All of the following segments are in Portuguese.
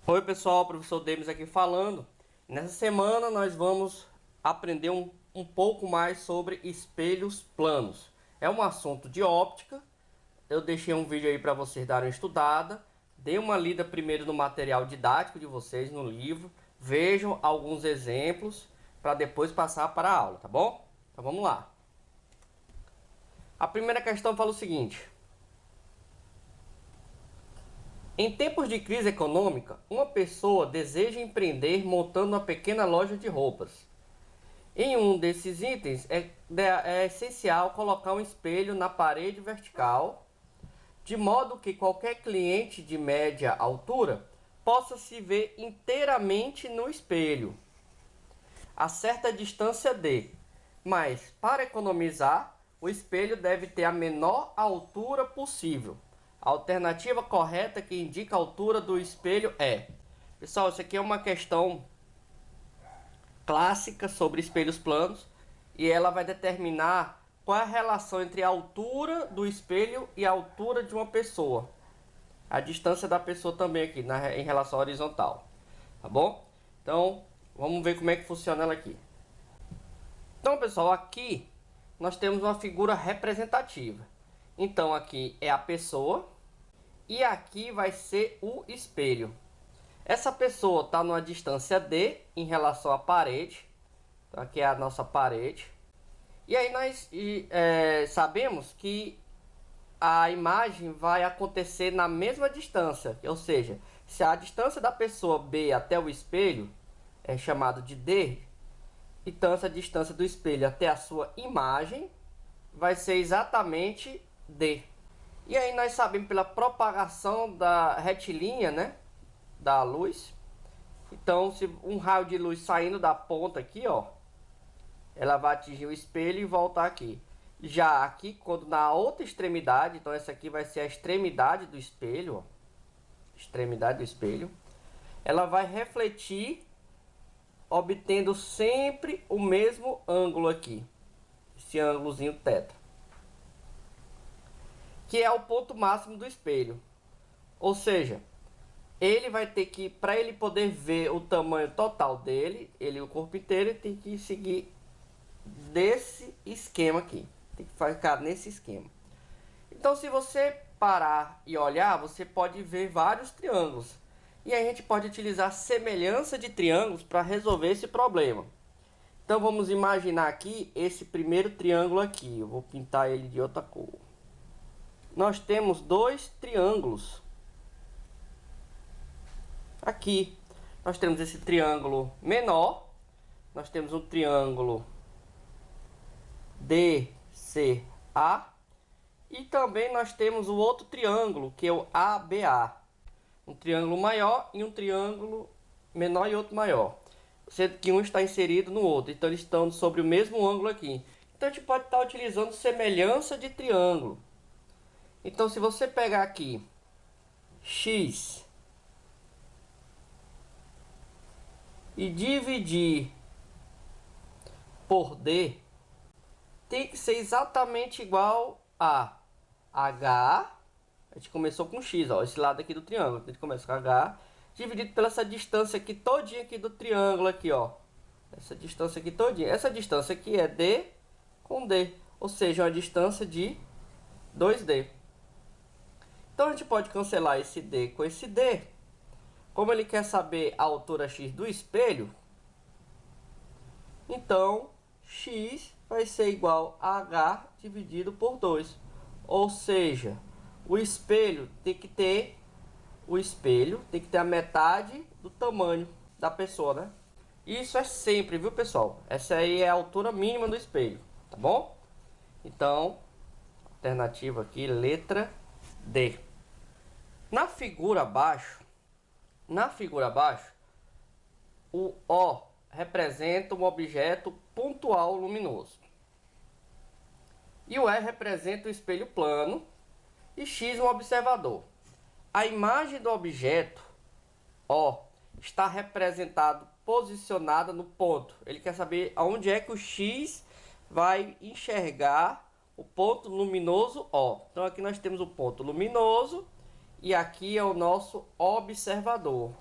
Oi pessoal, professor Demis aqui falando. Nessa semana nós vamos aprender um pouco mais sobre espelhos planos. É um assunto de óptica. Eu deixei um vídeo aí para vocês darem uma estudada. Dê uma lida primeiro no material didático de vocês, no livro. Vejam alguns exemplos para depois passar para a aula, tá bom? Então vamos lá. A primeira questão fala o seguinte: em tempos de crise econômica, uma pessoa deseja empreender montando uma pequena loja de roupas. Em um desses itens é essencial colocar um espelho na parede vertical, de modo que qualquer cliente de média altura possa se ver inteiramente no espelho, a certa distância de. Mas, para economizar, o espelho deve ter a menor altura possível. A alternativa correta que indica a altura do espelho é... Pessoal, isso aqui é uma questão clássica sobre espelhos planos e ela vai determinar qual é a relação entre a altura do espelho e a altura de uma pessoa. A distância da pessoa também aqui em relação à horizontal. Tá bom? Então, vamos ver como é que funciona ela aqui. Então, pessoal, aqui nós temos uma figura representativa. Então, aqui é a pessoa e aqui vai ser o espelho. Essa pessoa está numa distância D em relação à parede. Então, aqui é a nossa parede. E aí nós sabemos que a imagem vai acontecer na mesma distância. Ou seja, se a distância da pessoa B até o espelho é chamado de D, então essa distância do espelho até a sua imagem vai ser exatamente D. E aí nós sabemos pela propagação da retilínea, né, da luz. Então, se um raio de luz saindo da ponta aqui, ó, ela vai atingir o espelho e voltar aqui. Já aqui, quando na outra extremidade, então essa aqui vai ser a extremidade do espelho, ó, extremidade do espelho, ela vai refletir, obtendo sempre o mesmo ângulo aqui, esse ângulozinho θ, que é o ponto máximo do espelho. Ou seja, ele vai ter que, para ele poder ver o tamanho total dele, o corpo inteiro, ele tem que seguir desse esquema aqui. Tem que ficar nesse esquema. Então, se você parar e olhar, você pode ver vários triângulos. E a gente pode utilizar semelhança de triângulos para resolver esse problema. Então, vamos imaginar aqui esse primeiro triângulo aqui. Eu vou pintar ele de outra cor. Nós temos dois triângulos. Aqui nós temos esse triângulo menor, nós temos um triângulo DCA e também nós temos o outro triângulo que é o ABA, um triângulo maior e um triângulo menor e outro maior, sendo que um está inserido no outro, então eles estão sobre o mesmo ângulo aqui. Então a gente pode estar utilizando semelhança de triângulo. Então se você pegar aqui X e dividir por D, tem que ser exatamente igual a H. A gente começou com X, ó, esse lado aqui do triângulo. A gente começa com H dividido pela essa distância aqui todinha aqui do triângulo aqui, ó. Essa distância aqui todinha. Essa distância aqui é D com D, ou seja, uma distância de 2D. Então a gente pode cancelar esse D com esse D. Como ele quer saber a altura X do espelho, então X vai ser igual a H dividido por 2. Ou seja, o espelho tem que ter a metade do tamanho da pessoa, né? Isso é sempre, viu, pessoal? Essa aí é a altura mínima do espelho, tá bom? Então, alternativa aqui, letra D. Na figura abaixo, o O representa um objeto pontual luminoso. E o E representa o espelho plano e X um observador. A imagem do objeto O está representado posicionada no ponto. Ele quer saber aonde é que o X vai enxergar o ponto luminoso O. Então aqui nós temos o ponto luminoso e aqui é o nosso observador.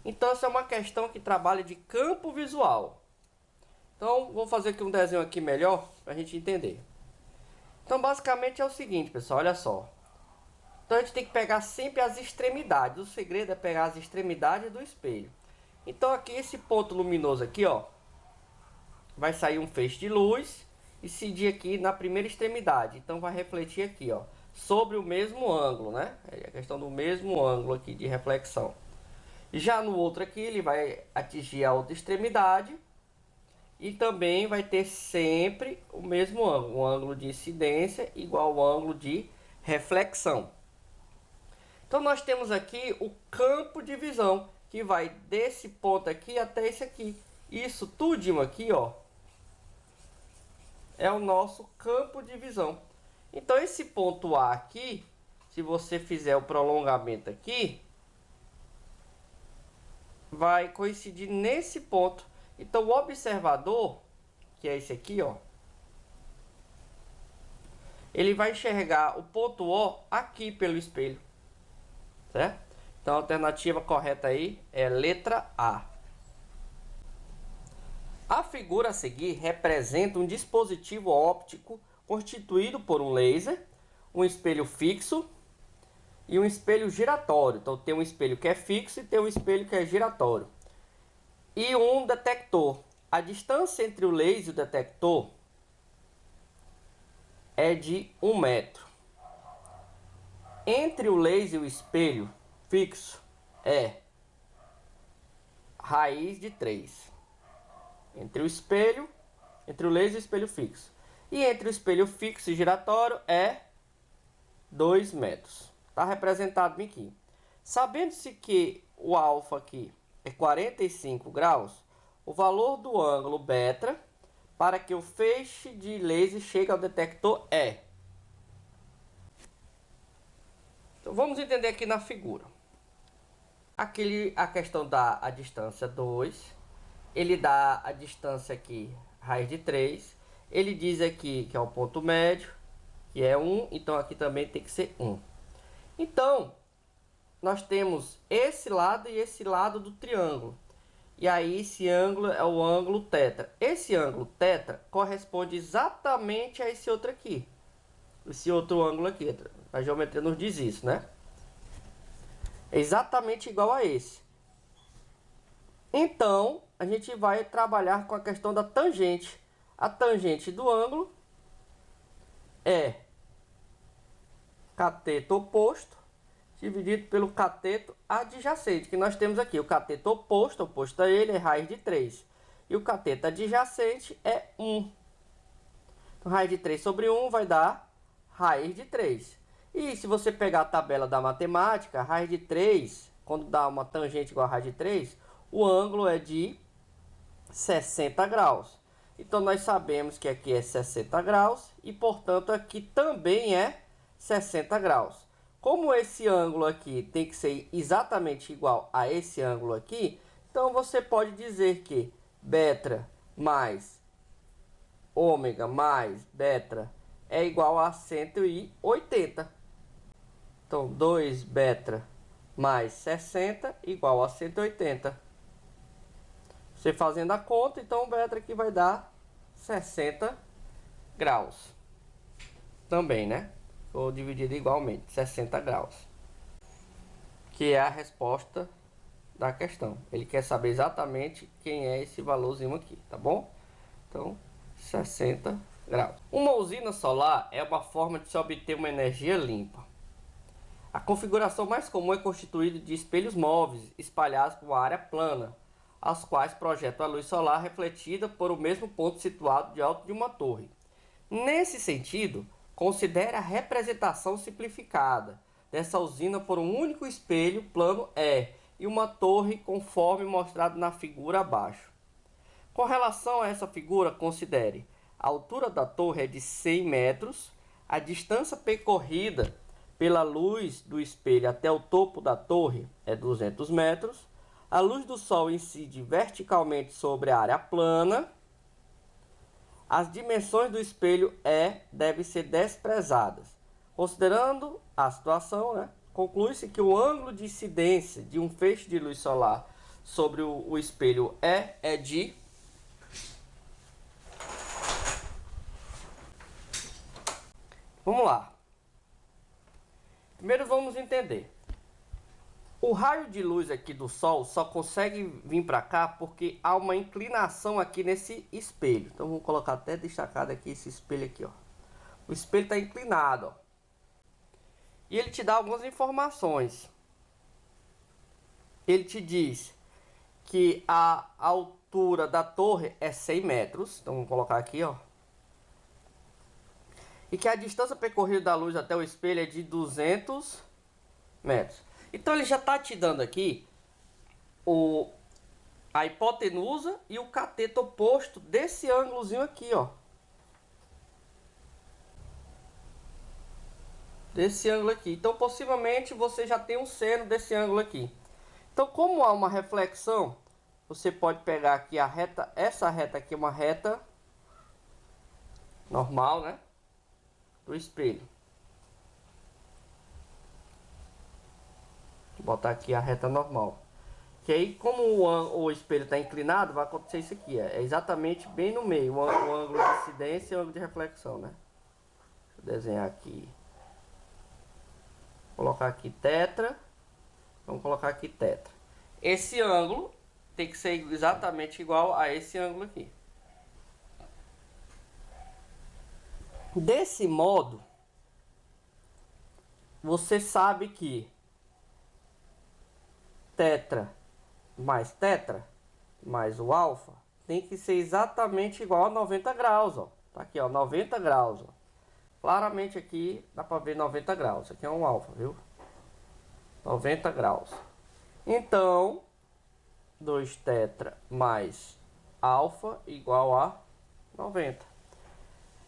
Então, essa é uma questão que trabalha de campo visual. Então, vou fazer aqui um desenho aqui melhor para a gente entender. Então, basicamente é o seguinte, pessoal, olha só. Então, a gente tem que pegar sempre as extremidades. O segredo é pegar as extremidades do espelho. Então, aqui, esse ponto luminoso aqui, ó, vai sair um feixe de luz e incidir aqui na primeira extremidade. Então, vai refletir aqui, ó, sobre o mesmo ângulo, né? É a questão do mesmo ângulo aqui de reflexão. Já no outro aqui, ele vai atingir a outra extremidade e também vai ter sempre o mesmo ângulo, um ângulo de incidência igual ao ângulo de reflexão. Então nós temos aqui o campo de visão, que vai desse ponto aqui até esse aqui. Isso tudinho aqui, ó, é o nosso campo de visão. Então esse ponto A aqui, se você fizer o prolongamento aqui, vai coincidir nesse ponto. Então o observador, que é esse aqui, ó, ele vai enxergar o ponto O aqui pelo espelho, certo? Então a alternativa correta aí é letra A. A figura a seguir representa um dispositivo óptico constituído por um laser, um espelho fixo e um espelho giratório. Então tem um espelho que é fixo e tem um espelho que é giratório. E um detector. A distância entre o laser e o detector é de 1 metro. Entre o laser e o espelho fixo é raiz de 3. Entre o laser e o espelho fixo. E entre o espelho fixo e giratório é 2 metros. Está representado aqui. Sabendo-se que o alfa aqui é 45 graus, o valor do ângulo beta para que o feixe de laser chegue ao detector é. Então vamos entender aqui na figura. A questão dá a distância 2, ele dá a distância aqui, raiz de 3, ele diz aqui que é o ponto médio, que é 1, então aqui também tem que ser 1. Então, nós temos esse lado e esse lado do triângulo. E aí esse ângulo é o ângulo θ. Esse ângulo θ corresponde exatamente a esse outro aqui. Esse outro ângulo aqui. A geometria nos diz isso, né? É exatamente igual a esse. Então, a gente vai trabalhar com a questão da tangente. A tangente do ângulo é cateto oposto dividido pelo cateto adjacente, que nós temos aqui. O cateto oposto a ele, é raiz de 3. E o cateto adjacente é 1. Então, raiz de 3 sobre 1 vai dar raiz de 3. E se você pegar a tabela da matemática, raiz de 3, quando dá uma tangente igual a raiz de 3, o ângulo é de 60 graus. Então, nós sabemos que aqui é 60 graus e, portanto, aqui também é 60 graus. Como esse ângulo aqui tem que ser exatamente igual a esse ângulo aqui, então você pode dizer que beta mais ômega mais beta é igual a 180. Então, 2 beta mais 60 igual a 180. Você fazendo a conta, então o beta aqui vai dar 60 graus. Também, né? Ou dividido igualmente, 60 graus. Que é a resposta da questão. Ele quer saber exatamente quem é esse valorzinho aqui, tá bom? Então, 60 graus. Uma usina solar é uma forma de se obter uma energia limpa. A configuração mais comum é constituída de espelhos móveis espalhados por uma área plana, aos quais projetam a luz solar refletida por o mesmo ponto situado de alto de uma torre. Nesse sentido, considere a representação simplificada dessa usina por um único espelho plano E e uma torre conforme mostrado na figura abaixo. Com relação a essa figura, considere a altura da torre é de 100 metros, a distância percorrida pela luz do espelho até o topo da torre é 200 metros, a luz do sol incide verticalmente sobre a área plana. As dimensões do espelho devem ser desprezadas. Considerando a situação, né, conclui-se que o ângulo de incidência de um feixe de luz solar sobre o espelho é de... Vamos lá. Primeiro vamos entender. O raio de luz aqui do Sol só consegue vir para cá porque há uma inclinação aqui nesse espelho. Então vamos colocar até destacado aqui esse espelho aqui, ó. O espelho está inclinado, ó. E ele te dá algumas informações. Ele te diz que a altura da torre é 100 metros. Então vamos colocar aqui, ó. E que a distância percorrida da luz até o espelho é de 200 metros. Então ele já está te dando aqui a hipotenusa e o cateto oposto desse ângulozinho aqui, ó. Desse ângulo aqui. Então possivelmente você já tem um seno desse ângulo aqui. Então como há uma reflexão, você pode pegar aqui a reta, essa reta aqui é uma reta normal, né? Do espelho. Vou botar aqui a reta normal. Que aí, como o espelho está inclinado, vai acontecer isso aqui. É exatamente bem no meio, o ângulo de incidência e o ângulo de reflexão, né? Deixa eu desenhar aqui. Vou colocar aqui tetra. Vamos colocar aqui tetra. Esse ângulo tem que ser exatamente igual a esse ângulo aqui. Desse modo, você sabe que tetra mais tetra mais o alfa tem que ser exatamente igual a 90 graus, ó. Tá aqui, ó, 90 graus, ó. Claramente aqui dá para ver 90 graus. Aqui é um alfa, viu? 90 graus. Então, 2 tetra mais alfa igual a 90.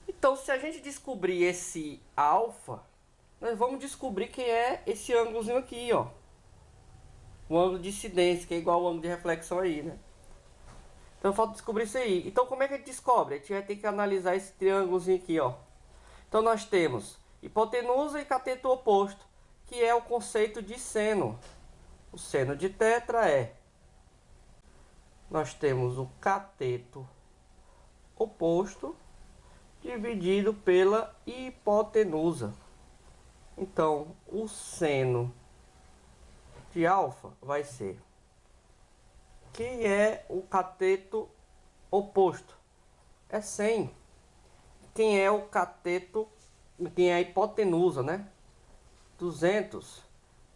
Então, se a gente descobrir esse alfa, nós vamos descobrir que é esse ângulozinho aqui, ó. O ângulo de incidência, que é igual ao ângulo de reflexão aí, né? Então falta descobrir isso aí. Então como é que a gente descobre? A gente vai ter que analisar esse triângulozinho aqui, ó. Então nós temos hipotenusa e cateto oposto, que é o conceito de seno. O seno de tetra é... Nós temos o cateto oposto dividido pela hipotenusa. Então o seno de alfa vai ser... Quem é o cateto oposto? É 100. Quem é o cateto, quem é a hipotenusa, né? 200.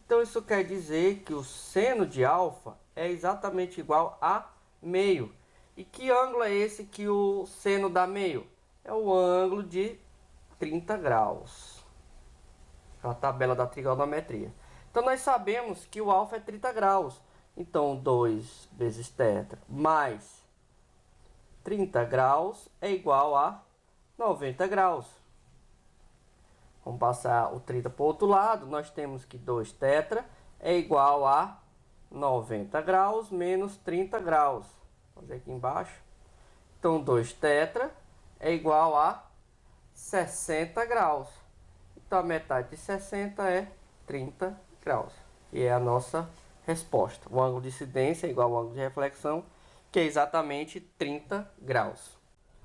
Então isso quer dizer que o seno de alfa é exatamente igual a meio. E que ângulo é esse que o seno dá meio? É o ângulo de 30 graus. A tabela da trigonometria. Então nós sabemos que o alfa é 30 graus. Então 2 vezes tetra mais 30 graus é igual a 90 graus. Vamos passar o 30 para o outro lado. Nós temos que 2 tetra é igual a 90 graus menos 30 graus. Vou fazer aqui embaixo. Então 2 tetra é igual a 60 graus. Então a metade de 60 é 30 graus. E é a nossa resposta. O ângulo de incidência é igual ao ângulo de reflexão, que é exatamente 30 graus.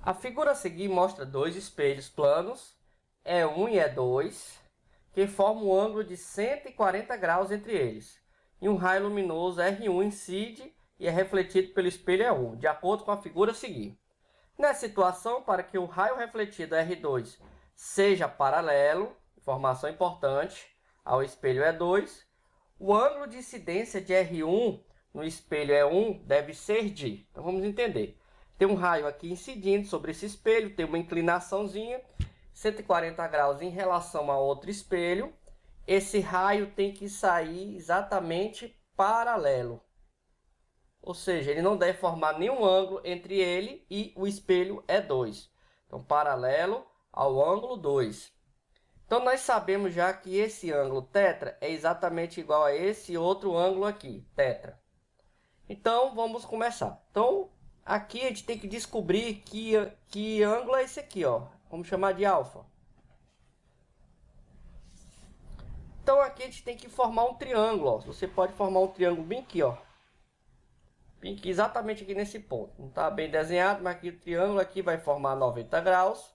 A figura a seguir mostra dois espelhos planos, E1 e E2, que formam um ângulo de 140 graus entre eles. E um raio luminoso R1 incide e é refletido pelo espelho E1, de acordo com a figura a seguir. Nessa situação, para que o raio refletido R2 seja paralelo, informação importante, ao espelho E2, o ângulo de incidência de R1 no espelho E1 deve ser de... Então vamos entender. Tem um raio aqui incidindo sobre esse espelho, tem uma inclinaçãozinha, 140 graus em relação a outro espelho. Esse raio tem que sair exatamente paralelo. Ou seja, ele não deve formar nenhum ângulo entre ele e o espelho E2. Então, paralelo ao ângulo 2. Então, nós sabemos já que esse ângulo tetra é exatamente igual a esse outro ângulo aqui, tetra. Então, vamos começar. Então, aqui a gente tem que descobrir que ângulo é esse aqui, ó. Vamos chamar de alfa. Então, aqui a gente tem que formar um triângulo, ó. Você pode formar um triângulo bem aqui, ó. exatamente aqui nesse ponto. Não está bem desenhado, mas aqui o triângulo aqui vai formar 90 graus.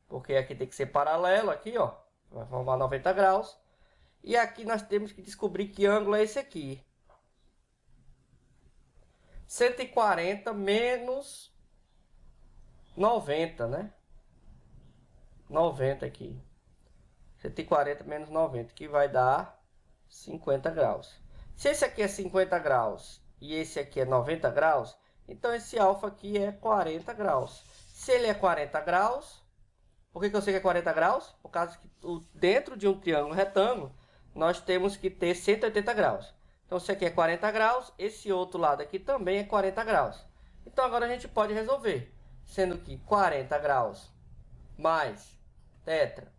Porque aqui tem que ser paralelo, aqui, ó. Vai formar 90 graus. E aqui nós temos que descobrir que ângulo é esse aqui. 140 menos 90, né? 90 aqui. 140 menos 90, que vai dar 50 graus. Se esse aqui é 50 graus e esse aqui é 90 graus, então esse alfa aqui é 40 graus. Se ele é 40 graus, por que eu sei que é 40 graus? Por causa que dentro de um triângulo retângulo, nós temos que ter 180 graus. Então, se aqui é 40 graus, esse outro lado aqui também é 40 graus. Então, agora a gente pode resolver. Sendo que 40 graus mais tetra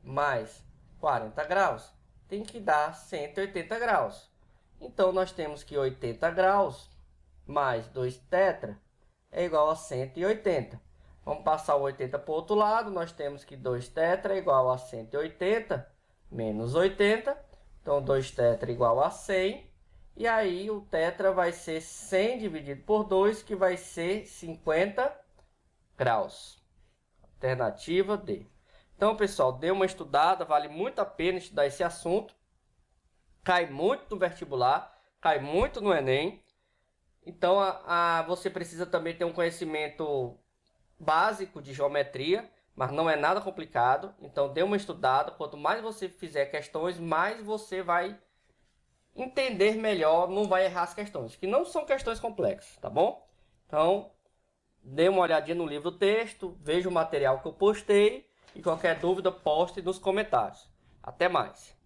mais 40 graus tem que dar 180 graus. Então, nós temos que 80 graus mais 2 tetra é igual a 180. Vamos passar o 80 para o outro lado. Nós temos que 2 tetra é igual a 180 menos 80. Então, 2 tetra igual a 100. E aí, o tetra vai ser 100 dividido por 2, que vai ser 50 graus. Alternativa D. Então, pessoal, dê uma estudada. Vale muito a pena estudar esse assunto. Cai muito no vestibular. Cai muito no Enem. Então, você precisa também ter um conhecimento básico de geometria, mas não é nada complicado. Então, dê uma estudada. Quanto mais você fizer questões, mais você vai entender melhor, não vai errar as questões, que não são questões complexas, tá bom? Então, dê uma olhadinha no livro texto, veja o material que eu postei e qualquer dúvida, poste nos comentários. Até mais!